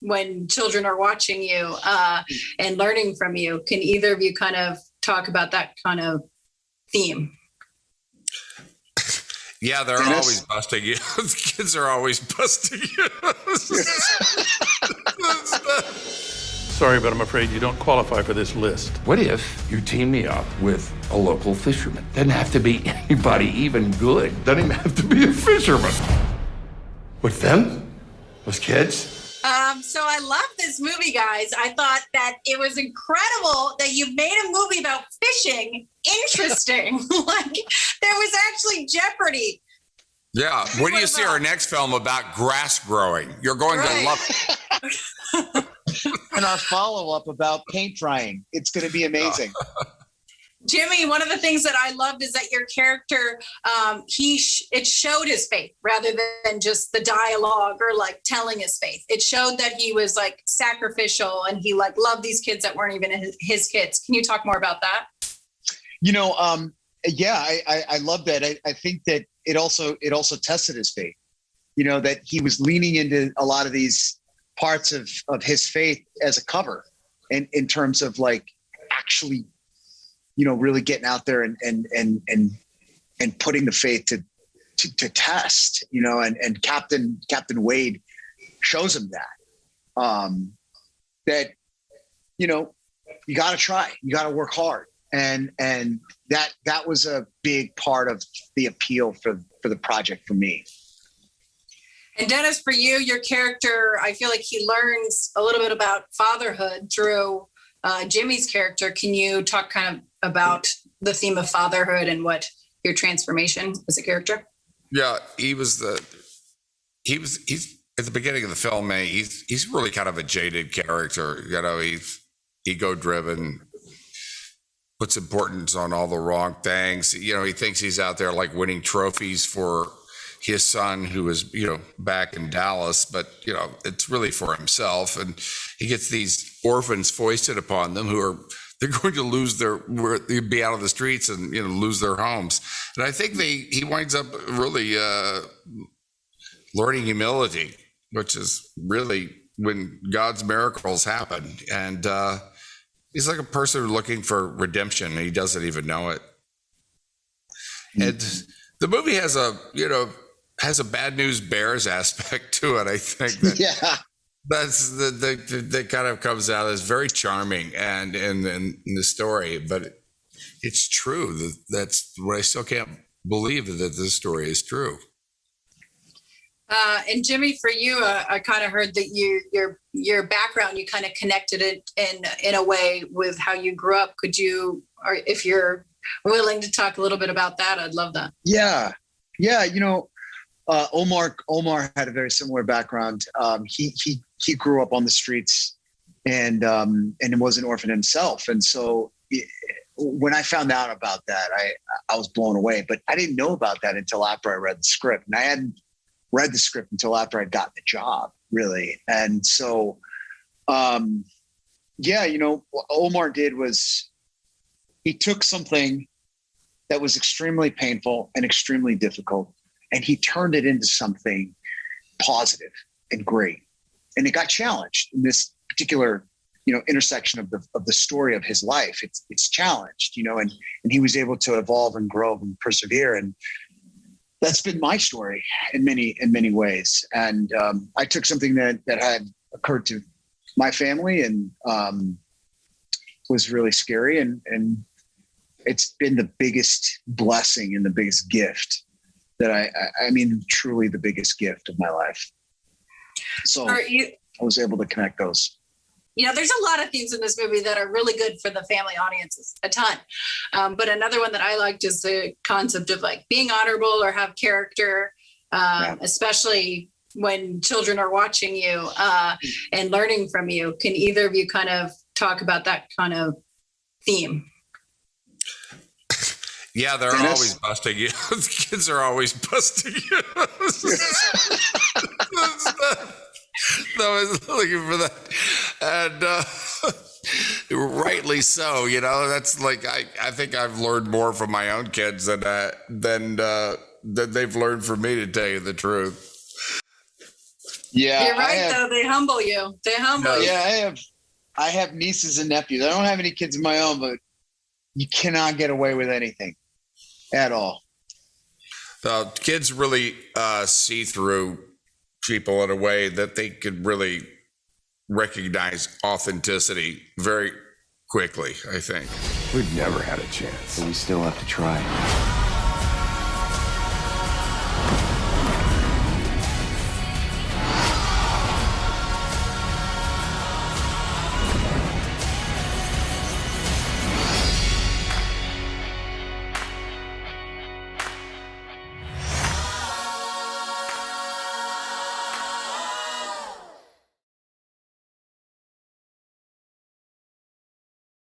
when children are watching you and learning from you. Can either of you kind of talk about that kind of theme? Yeah, they're Dennis? always busting you. Kids are always busting you. Sorry, but I'm afraid you don't qualify for this list. What if you team me up with a local fisherman? Doesn't have to be anybody even good. Doesn't even have to be a fisherman. With them? Those kids? So I love this movie, guys. I thought that it was incredible that you made a movie about fishing interesting. Like there was actually jeopardy. Yeah. When do you see our next film about grass growing? You're going to love it. And our follow-up about paint drying. It's going to be amazing. Jimmy, one of the things that I loved is that your character, it showed his faith rather than just the dialogue or like telling his faith. It showed that he was like sacrificial and he like loved these kids that weren't even his kids. Can you talk more about that? Yeah, I love that. I think that it also tested his faith, that he was leaning into a lot of these parts of his faith as a cover and in terms of like actually really getting out there and putting the faith to test, and Captain Wade shows him that you got to try, you got to work hard. And that was a big part of the appeal for the project for me. And Dennis, for you, your character, I feel like he learns a little bit about fatherhood through Jimmy's character. Can you talk kind of about the theme of fatherhood and what your transformation as a character? Yeah, he's at the beginning of the film, man, he's really kind of a jaded character. He's ego driven, puts importance on all the wrong things. He thinks he's out there like winning trophies for his son who is, back in Dallas, but, it's really for himself. And he gets these orphans foisted upon them they're going to be out of the streets and, lose their homes. And I think he winds up really learning humility, which is really when God's miracles happen. And he's like a person looking for redemption and he doesn't even know it. And the movie has a bad news bears aspect to it. I think that kind of comes out as very charming and in the story, but it's true. That's what I still can't believe that this story is true. And Jimmy, for you, I kind of heard that your background, you kind of connected it in a way with how you grew up. Could you, or if you're willing to talk a little bit about that, I'd love that. Yeah. Omar had a very similar background. He grew up on the streets and was an orphan himself. And so when I found out about that, I was blown away, but I didn't know about that until after I read the script. And I hadn't read the script until after I'd gotten the job, really. And so, what Omar did was he took something that was extremely painful and extremely difficult, and he turned it into something positive and great. And it got challenged in this particular, intersection of the story of his life. It's challenged, and he was able to evolve and grow and persevere. And that's been my story in many ways. And I took something that had occurred to my family and was really scary. And it's been the biggest blessing and the biggest gift that I mean, truly the biggest gift of my life. So I was able to connect those. There's a lot of themes in this movie that are really good for the family audiences, a ton. But another one that I liked is the concept of like being honorable or have character, especially when children are watching you and learning from you. Can either of you kind of talk about that kind of theme? Yeah, they're Dennis? always busting you. Kids are always busting you. I was looking for that. And rightly so, that's like, I think I've learned more from my own kids than they've learned from me, to tell you the truth. Yeah, You're right, though. They humble you. They humble you. Yeah, I have nieces and nephews. I don't have any kids of my own, but you cannot get away with anything at all. The kids really see through people in a way that they could really recognize authenticity very quickly, I think. We've never had a chance, but we still have to try.